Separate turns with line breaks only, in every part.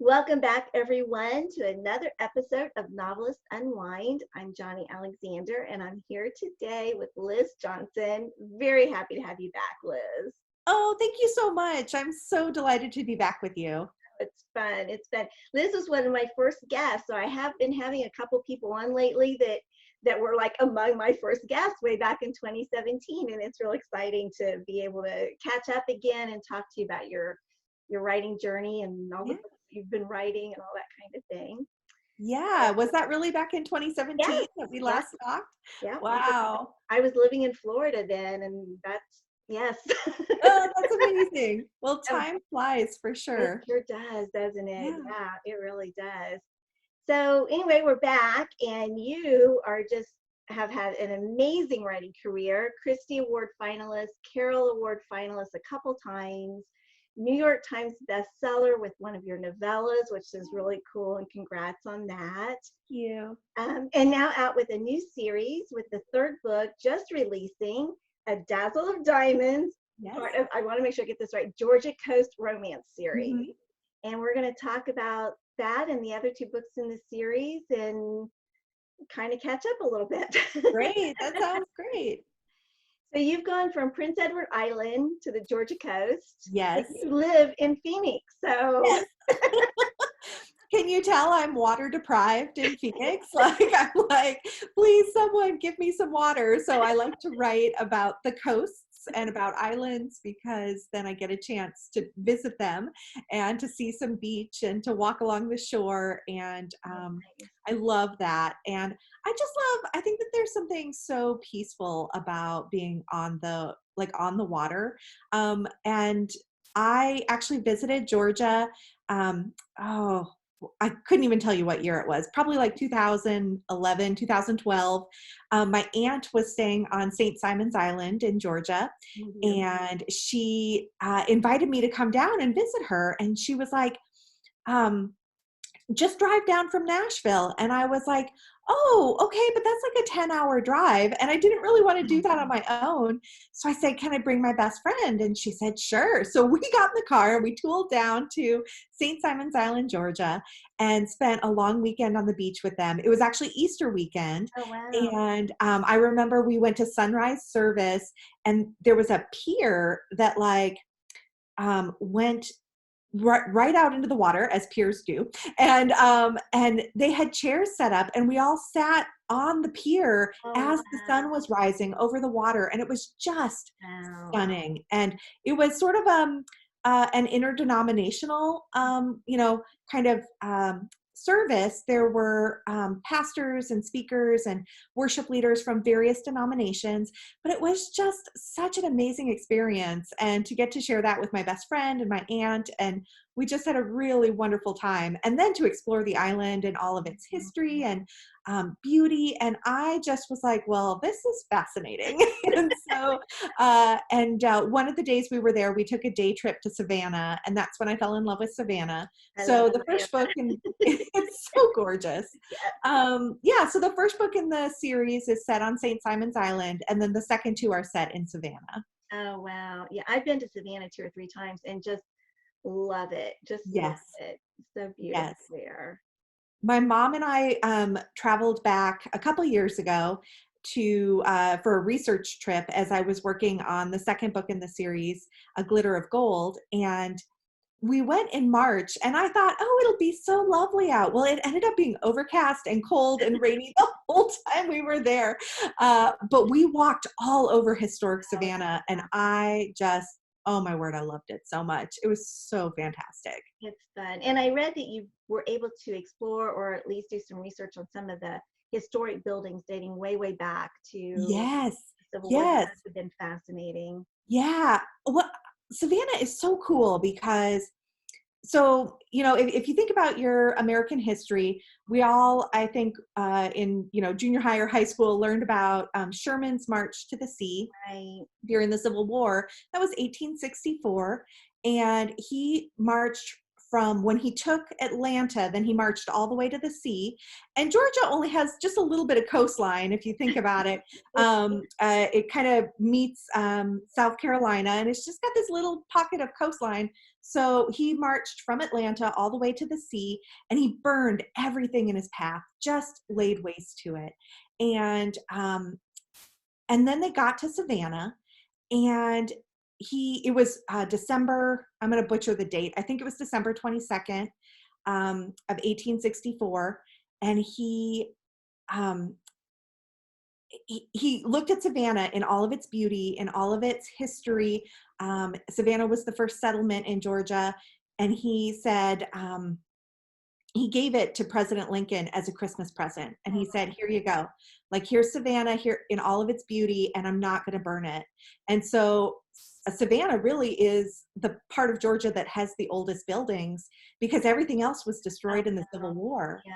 Welcome back, everyone, to another episode of Novelists Unwind. I'm Johnnie Alexander, and I'm here today with Liz Johnson. Very happy to have you back, Liz.
Oh, thank you so much. I'm so delighted to be back with you.
It's fun. It's fun. Liz was one of my first guests, so I have been having a couple people on lately that were like among my first guests way back in 2017, and it's real exciting to be able to catch up again and talk to you about your writing journey and all the
Yeah.
books you've been writing and all that kind of thing.
Yeah. Was that really back in
Yeah,
2017 that we
yeah,
last talked?
yeah.
Wow.
I was living in Florida then, and that's yes.
Oh, that's amazing. Well,
Oh,
time flies for
it
sure.
sure does, doesn't it?
Yeah.
Yeah, it really does. So anyway, we're back, and you are just have had an amazing writing career. Christy Award finalist, Carol Award finalist a couple times, New York Times bestseller with one of your novellas, which is really cool, and congrats on that.
Thank you.
And now out with a new series with the third book just releasing, A Dazzle of Diamonds,
Yes.
part of, I want to make sure I get this right, Georgia Coast romance series.
Mhm.
And we're going to talk about that and the other two books in the series and kind of catch up a little bit.
Great. That sounds great.
So you've gone from Prince Edward Island to the Georgia coast. But
Yes.
you live in Phoenix. So
Yes. Can you tell I'm water deprived in Phoenix? I'm like, please, someone give me some water. So I like to write about the coasts and about islands because then I get a chance to visit them and to see some beach and to walk along the shore. And I love that. And I think that there's something so peaceful about being on the water. And I actually visited Georgia. Oh, I couldn't even tell you what year it was, probably like 2011, 2012. My aunt was staying on St. Simon's Island in Georgia, and she invited me to come down and visit her. And she was like, um, just drive down from Nashville. And I was like, oh, okay, but that's like a 10-hour drive. And I didn't really want to do that on my own. So I said, can I bring my best friend? And she said, sure. So we got in the car and we tooled down to St. Simon's Island, Georgia, and spent a long weekend on the beach with them. It was actually Easter weekend.
oh wow.
And I remember we went to sunrise service, and there was a pier that went right out into the water, as piers do, and they had chairs set up, and we all sat on the pier as the sun was rising over the water, and it was just stunning. And it was sort of an interdenominational kind of service. There were pastors and speakers and worship leaders from various denominations, but it was just such an amazing experience. And to get to share that with my best friend and my aunt, and we just had a really wonderful time. And then to explore the island and all of its history and beauty. And I just was like, well, this is fascinating. And so, one of the days we were there, we took a day trip to Savannah, and that's when I fell in love with Savannah. So the first book, and it's so gorgeous. So the first book in the series is set on St. Simon's Island, and then the second two are set in Savannah.
Oh wow. Yeah, I've been to Savannah 2 or 3 times and just love it. Just love
Yes.
it. So beautiful
Yes.
there.
My mom and I traveled back a couple years ago to for a research trip as I was working on the second book in the series, A Glitter of Gold. And we went in March, and I thought, oh, it'll be so lovely out. Well, it ended up being overcast and cold and rainy the whole time we were there. But we walked all over historic Savannah, and oh my word, I loved it so much. It was so fantastic.
It's fun. And I read that you were able to explore or at least do some research on some of the historic buildings dating way, way back to
Yes.
the Civil War.
Yes.
That would have been fascinating.
Yeah. Well, Savannah is so cool because, if you think about your American history, we all, I think, in, junior high or high school learned about Sherman's March to the Sea during the Civil War. That was 1864. And he marched from when he took Atlanta, then he marched all the way to the sea. And Georgia only has just a little bit of coastline, if you think about it. It kind of meets South Carolina, and it's just got this little pocket of coastline. So he marched from Atlanta all the way to the sea, and he burned everything in his path, just laid waste to it. And then they got to Savannah, and it was December, I'm going to butcher the date. I think it was December 22nd of 1864. And um, he looked at Savannah in all of its beauty, in all of its history. Savannah was the first settlement in Georgia. And he said, he gave it to President Lincoln as a Christmas present. And he said, here you go. Like, here's Savannah here in all of its beauty, and I'm not going to burn it. And so Savannah really is the part of Georgia that has the oldest buildings, because everything else was destroyed in the Civil War.
Yeah.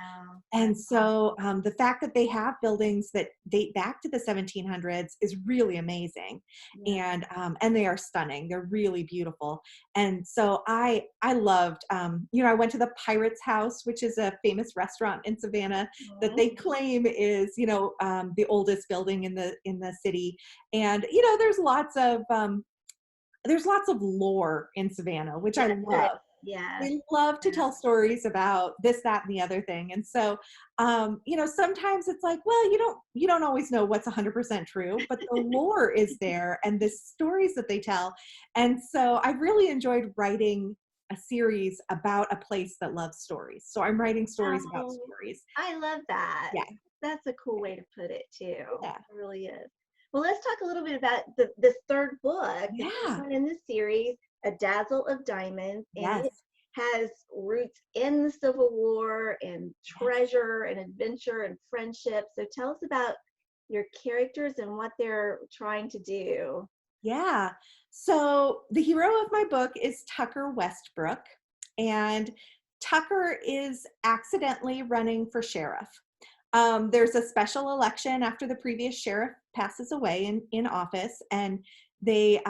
And so the fact that they have buildings that date back to the 1700s is really amazing.
Yeah.
And they are stunning. They're really beautiful. And so I loved, I went to the Pirate's House, which is a famous restaurant in Savannah that they claim is, the oldest building in the city. And, there's lots of lore in Savannah, which I love.
Yeah.
We love to tell stories about this, that, and the other thing. And so, sometimes it's like, well, you don't always know what's 100% true, but the lore is there, and the stories that they tell. And so I've really enjoyed writing a series about a place that loves stories. So I'm writing stories about stories.
I love that.
Yeah.
That's a cool way to put it too.
Yeah.
It really is. Well, let's talk a little bit about this third book, the third one in the series, A Dazzle of Diamonds. And it has roots in the Civil War and treasure and adventure and friendship. So tell us about your characters and what they're trying to do.
Yeah. So the hero of my book is Tucker Westbrook, and Tucker is accidentally running for sheriff. There's a special election after the previous sheriff passes away in office, and he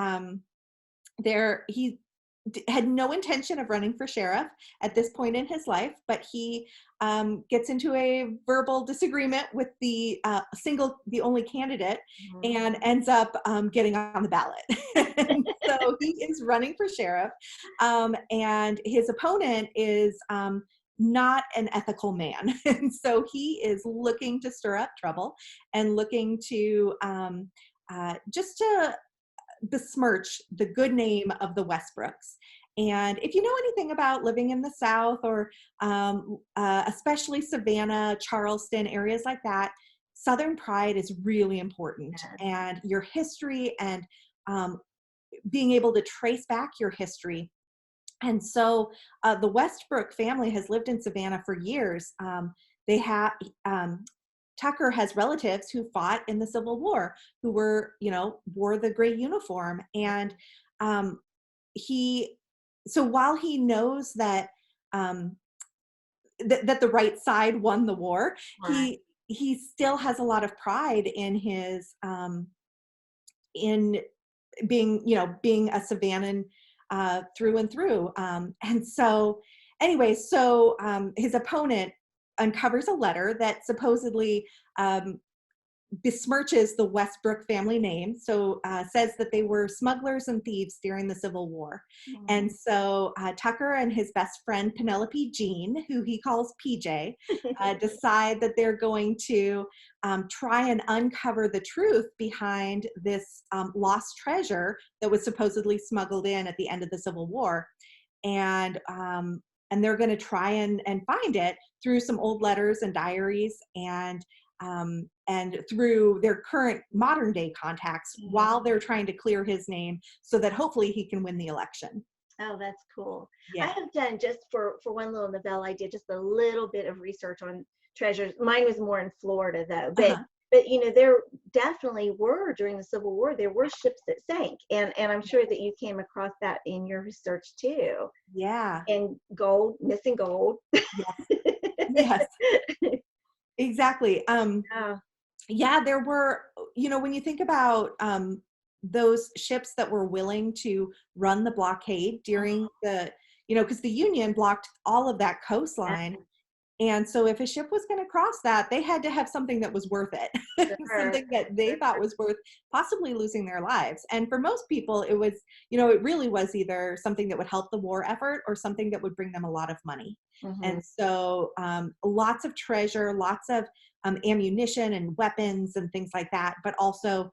had no intention of running for sheriff at this point in his life, but he gets into a verbal disagreement with the only candidate, and ends up getting on the ballot. And so he is running for sheriff, and his opponent is not an ethical man. And so he is looking to stir up trouble and looking to just to besmirch the good name of the Westbrooks. And if you know anything about living in the South, or especially Savannah, Charleston, areas like that, Southern pride is really important. And your history, and being able to trace back your history. And so the Westbrook family has lived in Savannah for years. Tucker has relatives who fought in the Civil War, who wore the gray uniform. And so while he knows that that the right side won the war, he still has a lot of pride in his in being a Savannan through and through. And so anyway, his opponent uncovers a letter that supposedly besmirches the Westbrook family name. So says that they were smugglers and thieves during the Civil War. And so Tucker and his best friend Penelope Jean, who he calls PJ, decide that they're going to try and uncover the truth behind this lost treasure that was supposedly smuggled in at the end of the Civil War. And they're going to try and find it through some old letters and diaries, and through their current modern day contacts, while they're trying to clear his name so that hopefully he can win the election.
Oh, that's cool.
Yeah.
I have done, just for one little novella, I did just a little bit of research on treasures. Mine was more in Florida though, but there definitely were, during the Civil War, there were ships that sank, and I'm sure that you came across that in your research too.
Yeah.
And missing gold.
Yes. Exactly. Yeah, there were, when you think about those ships that were willing to run the blockade during because the Union blocked all of that coastline. And so if a ship was going to cross that, they had to have something that was worth it,
Sure.
something that they thought was worth possibly losing their lives. And for most people, it was, it really was either something that would help the war effort or something that would bring them a lot of money.
Mm-hmm.
And so lots of treasure, lots of ammunition and weapons and things like that, but also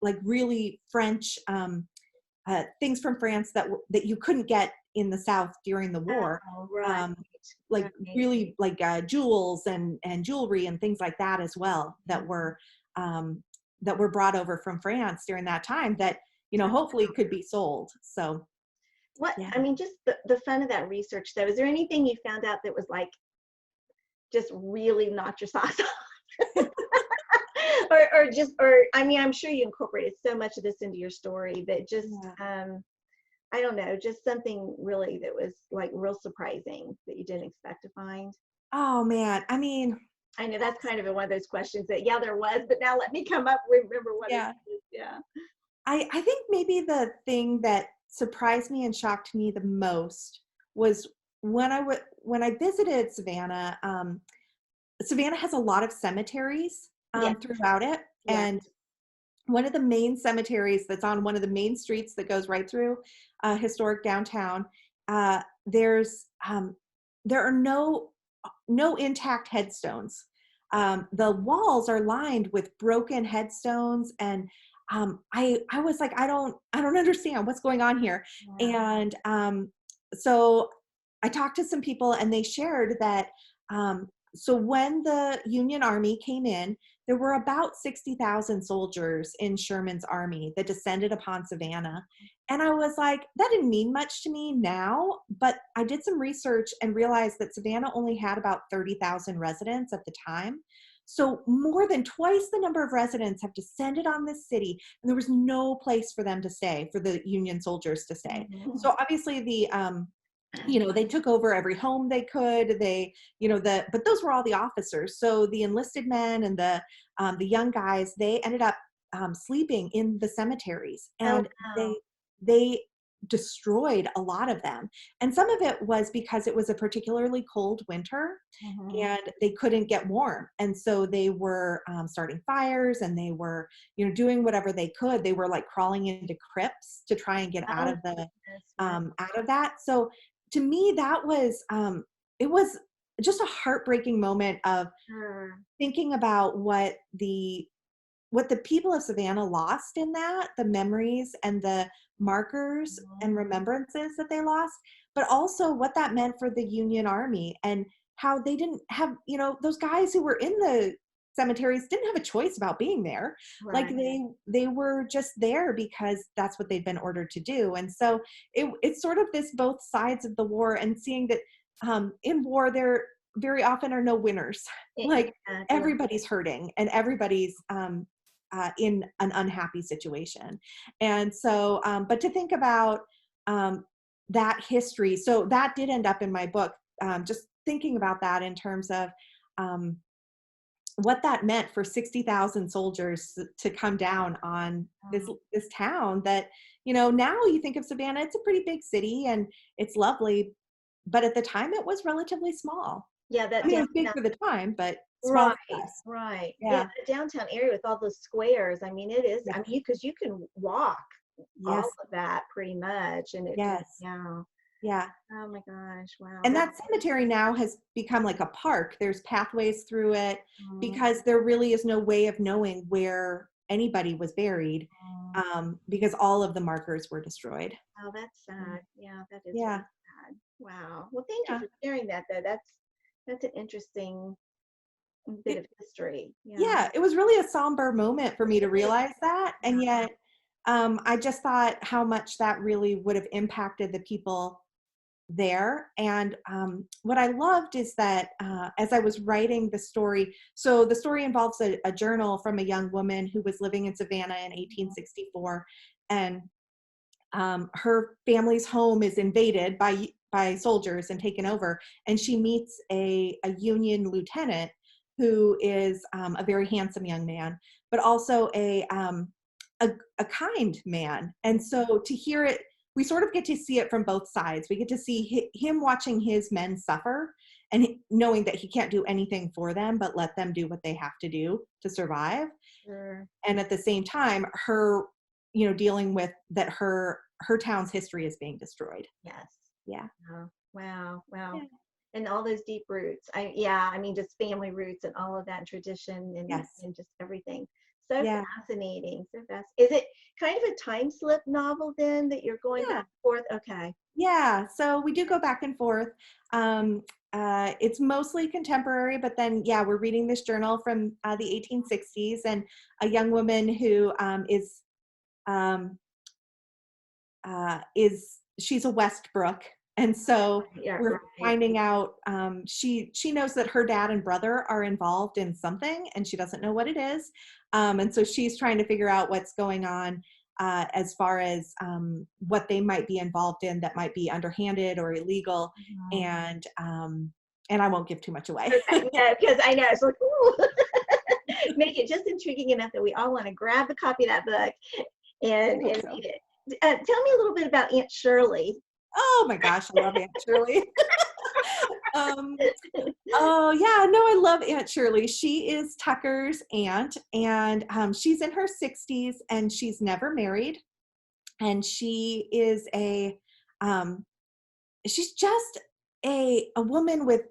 like really French things from France that you couldn't get in the South during the war.
Oh, right.
Like
Right.
really like jewels and jewelry and things like that as well that were brought over from France during that time that hopefully could be sold. So
What,
yeah.
I mean, just the fun of that research though, is there anything you found out that was like just really knocked your socks off? or I mean, I'm sure you incorporated so much of this into your story, but just I don't know, just something really that was like real surprising that you didn't expect to find.
Oh man, I mean,
I know that's kind of one of those questions that there was, but now let me remember what
yeah.
it is. Yeah.
I think maybe the thing that surprised me and shocked me the most was when I visited Savannah. Savannah has a lot of cemeteries
Yes.
throughout it,
Yes.
and one of the main cemeteries that's on one of the main streets that goes right through historic downtown. There's there are no intact headstones. The walls are lined with broken headstones, and I was like, I don't understand what's going on here.
Yeah.
And so I talked to some people, and they shared that so when the Union Army came in, there were about 60,000 soldiers in Sherman's army that descended upon Savannah. And I was like, that didn't mean much to me now, but I did some research and realized that Savannah only had about 30,000 residents at the time. So more than twice the number of residents have descended on this city, and there was no place for them to stay, for the Union soldiers to stay.
Mm-hmm.
So obviously they took over every home they could. But those were all the officers. So the enlisted men and the young guys, they ended up sleeping in the cemeteries,
Oh,
and
wow.
they destroyed a lot of them. And some of it was because it was a particularly cold winter,
Mm-hmm.
and they couldn't get warm, and so they were starting fires, and they were doing whatever they could. They were like crawling into crypts to try and get out
Oh,
of the
that's right.
out of that. So to me, that was it was just a heartbreaking moment of
Sure.
thinking about what the people of Savannah lost in that, the memories and the markers and remembrances that they lost, but also what that meant for the Union Army, and how they didn't have, those guys who were in the cemeteries didn't have a choice about being there. Like
Right.
they were just there because that's what they'd been ordered to do. And so it's sort of this both sides of the war, and seeing that in war there very often are no winners. Like
Exactly.
everybody's hurting, and everybody's in an unhappy situation. And so, but to think about that history, so that did end up in my book, just thinking about that in terms of what that meant for 60,000 soldiers to come down on this town that, now you think of Savannah, it's a pretty big city and it's lovely, but at the time it was relatively small.
Yeah,
I
that
mean, it was big
downtown.
for the time, but small
Right,
for us.
right. Yeah,
Yeah.
the downtown area with all those squares. I mean, it is.
Yeah.
I mean, because you can walk all
Yes.
of that pretty much, and it just,
Yes.
yeah.
Yeah.
Oh my gosh, wow.
And
That.
that cemetery now has become like a park. There's pathways through it
Mm,
because there really is no way of knowing where anybody was buried,
mm.
because all of the markers were destroyed.
Oh, that's sad. Yeah, that is
Yeah.
really sad. Wow. Well, thank you
Yeah.
for sharing that, though. That's an interesting bit
It,
of history. Yeah.
yeah. It was really a somber moment for me to realize that. And
Yeah.
yet, I just thought how much that really would have impacted the people there. And what I loved is that as I was writing the story, so the story involves a journal from a young woman who was living in Savannah in 1864, and her family's home is invaded by soldiers and taken over, and she meets a Union lieutenant who is a very handsome young man, but also a kind man. And so to hear it, we sort of get to see it from both sides. We get to see him watching his men suffer, and knowing that he can't do anything for them but let them do what they have to do to survive.
Sure.
And at the same time, her, dealing with that her town's history is being destroyed.
Yes.
Yeah.
Oh, wow. Wow.
Yeah.
And all those deep roots. I mean, just family roots and all of that tradition
Yes.
and just everything. So
Yeah.
fascinating. So fast. Is it kind of a time slip novel then that you're going back
Yeah.
and forth? Okay.
Yeah. So we do go back and forth. It's mostly contemporary, but then, yeah, we're reading this journal from the 1860s, and a young woman who um, she's a Westbrook, and so
Yeah,
we're
right.
finding out, she knows that her dad and brother are involved in something, and she doesn't know what it is, and so she's trying to figure out what's going on, as far as what they might be involved in that might be underhanded or illegal,
Mhm.
and I won't give too much away.
Okay, yeah, because I know it's like, ooh, make it just intriguing enough that we all want to grab a copy of that book
I
and
hope
read
so.
it. Tell me a little bit about Aunt Shirley.
Oh my gosh, I love Aunt Shirley. um, Oh, yeah. No, I love Aunt Shirley. She is Tucker's aunt, and she's in her 60s, and she's never married. And um, she's just a woman with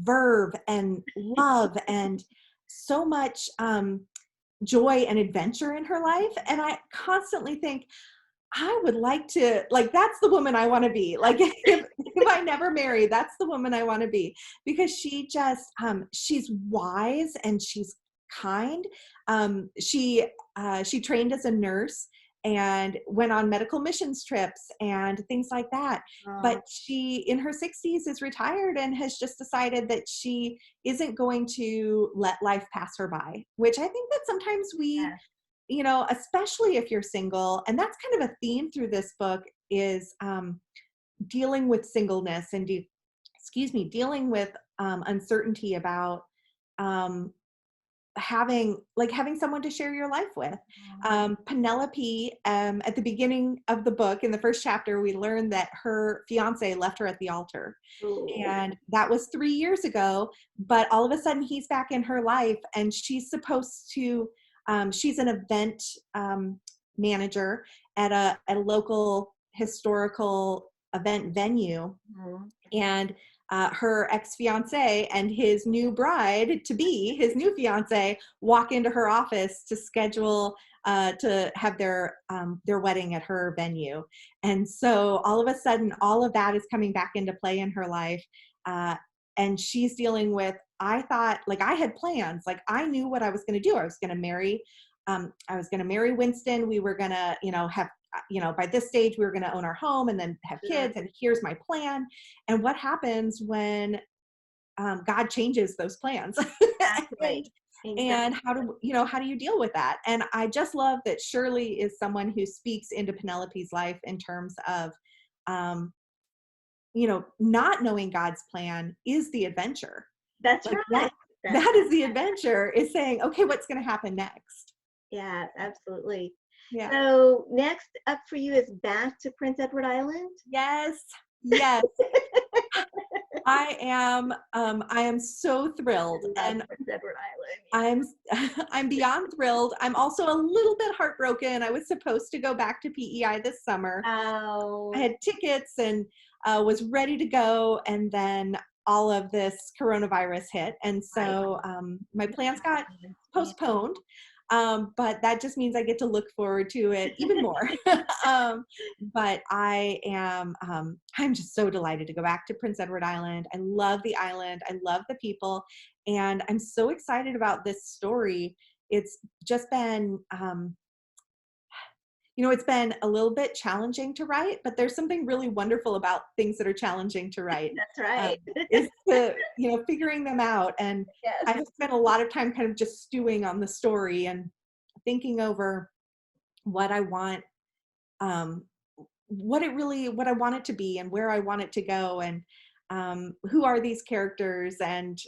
verve and love and so much joy and adventure in her life. And I constantly think, I would like to, like, that's the woman I want to be. Like, if I never marry, that's the woman I want to be, because she just, she's wise and she's kind. She trained as a nurse and went on medical missions trips and things like that. But she, in her 60s, is retired and has just decided that she isn't going to let life pass her by, which I think that sometimes we,
Yes,
especially if you're single, and that's kind of a theme through this book, is dealing with singleness and dealing with uncertainty about um, having someone to share your life with. Penelope, at the beginning of the book, in the first chapter, we learned that her fiance left her at the altar,
ooh,
and that was 3 years ago. But all of a sudden, he's back in her life, and she's supposed to. She's an event manager at a local historical event venue,
mhm.
and her ex-fiance and his new bride to be, his new fiance, walk into her office to schedule to have their wedding at her venue. And so all of a sudden, all of that is coming back into play in her life, and she's dealing with. I thought, like, I had plans, like I knew what I was going to do. I was going to marry. I was going to marry Winston. We were going to, have, by this stage, we were going to own our home and then have
Sure.
kids. And here's my plan. And what happens when God changes those plans? and,
Exactly.
and
Exactly.
how do you deal with that? And I just love that Shirley is someone who speaks into Penelope's life in terms of, um, not knowing God's plan is the adventure.
That's
Like
right.
that,
That's
that is the adventure, is saying, okay, what's going to happen next?
yeah, absolutely.
Yeah.
So next up for you is back to Prince Edward Island.
Yes. Yes. I am so thrilled,
I love
and
Prince Edward Island.
I'm I'm beyond thrilled. I'm also a little bit heartbroken. I was supposed to go back to PEI this summer. I
Oh,
had tickets and was ready to go, and then all of this coronavirus hit, and
right.
so my plans got postponed. But that just means I get to look forward to it even more. But I'm just so delighted to go back to Prince Edward Island. I love the island. I love the people, and I'm so excited about this story. It's just been it's been a little bit challenging to write, but there's something really wonderful about things that are challenging to write.
That's
Um,
right.
is the figuring them out, and
Yes.
I've spent a lot of time kind of just stewing on the story and thinking over what I want, um, what I want it to be, and where I want it to go, and who are these characters, and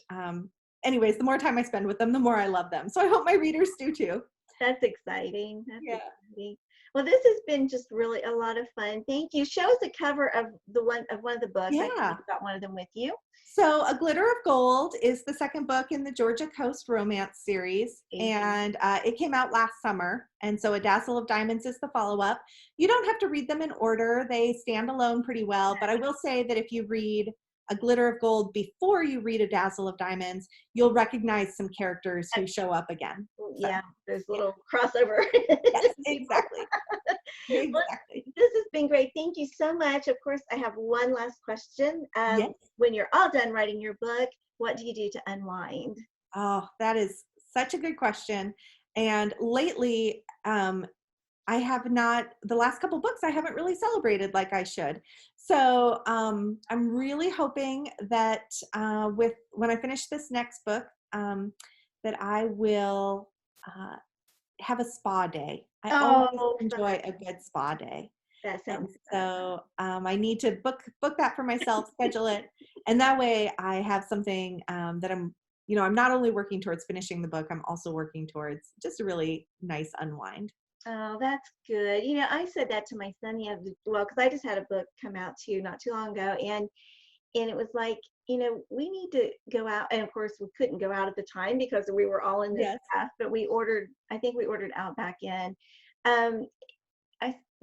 anyways, the more time I spend with them, the more I love them. So I hope my readers do too.
That's exciting. That's
Yeah.
exciting. Well, this has been just really a lot of fun. Thank you. Show us a cover of one of the books. I think
Yeah.
you've got one of them with you.
So A Glitter of Gold is the second book in the Georgia Coast romance series,
Okay.
and it came out last summer. And so A Dazzle of Diamonds is the follow-up. You don't have to read them in order. They stand alone pretty well, but I will say that if you read A Glitter of Gold before you read A Dazzle of Diamonds, you'll recognize some characters who show up again. So,
Yeah, there's a
yeah.
little crossover.
Yes, exactly.
Well,
Exactly.
this has been great. Thank you so much. Of course, I have one last question.
Yes.
When you're all done writing your book, what do you do to unwind?
Oh, that is such a good question. And lately, I have not, the last couple books, I haven't really celebrated like I should. So I'm really hoping that when I finish this next book, that I will have a spa day. I always
Oh,
enjoy
fun.
a good spa day.
That
And
sounds fun.
so I need to book that for myself, schedule it. And that way I have something that I'm not only working towards finishing the book, I'm also working towards just a really nice unwind.
Oh, that's good. You know, I said that to my son the other, well, because I just had a book come out too, not too long ago, and it was like, we need to go out, and of course we couldn't go out at the time because we were all in this
Yes.
class, but I think we ordered Outback in. Um,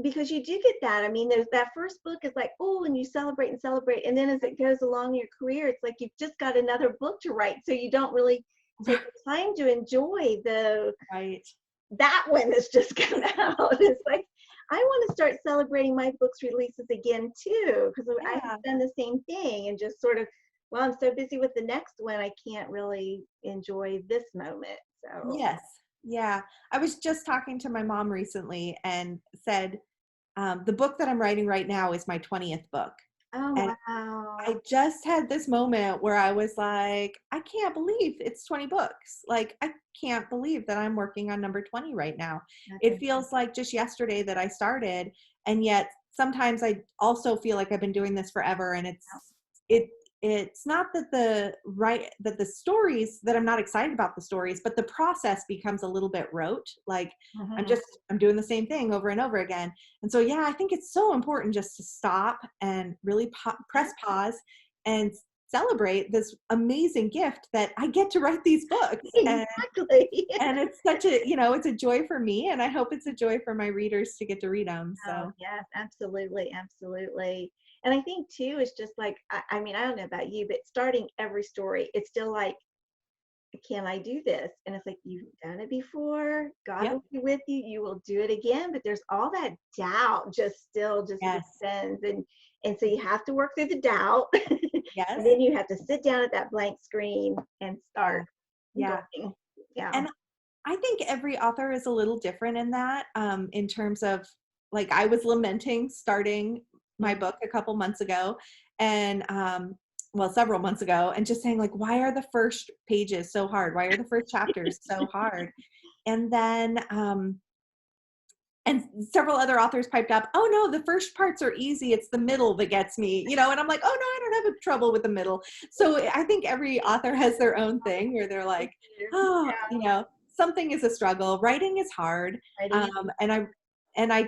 because you do get that. I mean, there's that first book is like, oh, and you celebrate and celebrate, and then as it goes along your career, it's like you've just got another book to write, so you don't really take the time to enjoy
Right.
that one that's just come out. It's like I want to start celebrating my books releases again too, because I've
Yeah.
done the same thing and just sort of, well, I'm so busy with the next one, I can't really enjoy this moment. So,
Yes. Yeah. I was just talking to my mom recently and said, the book that I'm writing right now is my 20th book.
oh
And
wow,
I just had this moment where I was like, I can't believe it's 20 books. Like, I can't believe that I'm working on number 20 right now. It
that's
feels like just yesterday that I started. And yet sometimes I also feel like I've been doing this forever. And it, it's not that the stories that I'm not excited about the stories, but the process becomes a little bit rote. Like
mhm.
I'm doing the same thing over and over again. And so, yeah, I think it's so important just to stop and really press pause and celebrate this amazing gift that I get to write these books.
Exactly.
And it's such it's a joy for me, and I hope it's a joy for my readers to get to read them.
Oh,
So,
yes, absolutely, absolutely. And I think too, it's just like, I mean, I don't know about you, but starting every story, it's still like, can I do this? And it's like, you've done it before. God
yep.
will be with you. You will do it again. But there's all that doubt just
Yes.
descends. And so you have to work through the doubt. And
Yes.
then you have to sit down at that blank screen and
Yeah.
start
Yeah.
going. Yeah.
And I think every author is a little different in that, in terms of, like, I was lamenting starting my
Mhm.
book a couple months ago, and well, several months ago, and just saying, like, why are the first pages so hard? Why are the first chapters so hard? And then and several other authors piped up, oh no, the first parts are easy, it's the middle that gets me, and I'm like, oh no, I don't have a trouble with the middle. So I think every author has their own thing where they're like, oh, something is a struggle, writing is hard.
Writing
And I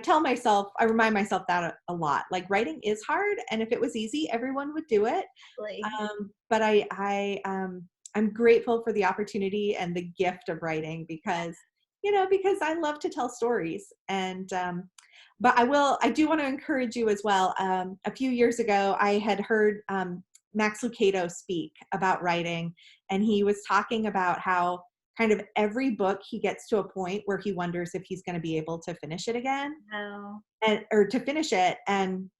remind myself that a lot, like, writing is hard, and if it was easy, everyone would do it.
exactly.
But I'm grateful for the opportunity and the gift of writing, because I love to tell stories. And but I do want to encourage you as well. A few years ago, I had heard Max Lucado speak about writing, and he was talking about how kind of every book he gets to a point where he wonders if he's going to be able to finish it again,
No.
or to finish it. And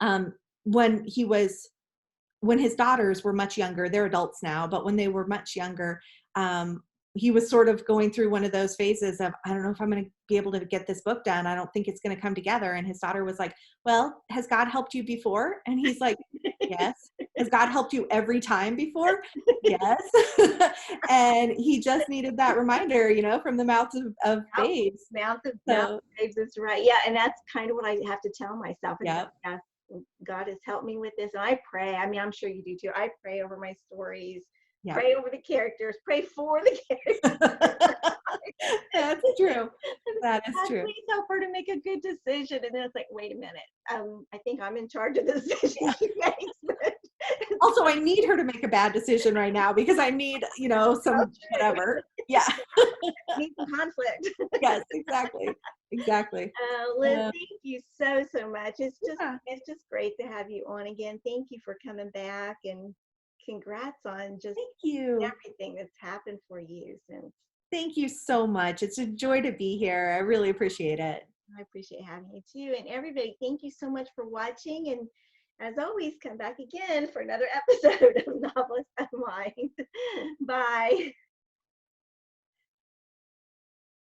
um, when his daughters were much younger, they're adults now, but when they were much younger, he was sort of going through one of those phases of, I don't know if I'm going to be able to get this book done. I don't think it's going to come together. And his daughter was like, well, has God helped you before? And he's like, yes. Has God helped you every time before? Yes. And he just needed that reminder, from the mouths of babes.
Mouth
So,
of babes is right. Yeah, and that's kind of what I have to tell myself. Is that,
yep.
yes, God has helped me with this, and I pray. I mean, I'm sure you do too. I pray over my stories,
Yep.
pray over the characters, pray for the characters.
That's true. That is
God,
true.
please help her to make a good decision. And then it's like, wait a minute. I think I'm in charge of the decision she makes. But
Also, I need her to make a bad decision right now because I need, some whatever. Yeah.
need some conflict.
Yes, exactly. Exactly.
Liz,
Uh,
thank you so, so much.
yeah.
It's just great to have you on again. Thank you for coming back, and congrats on just
Thank you.
everything that's happened for you since.
Thank you so much. It's a joy to be here. I really appreciate it.
I appreciate having you too. And everybody, thank you so much for watching. And as always, come back again for another episode of Novelists Unwind. Bye.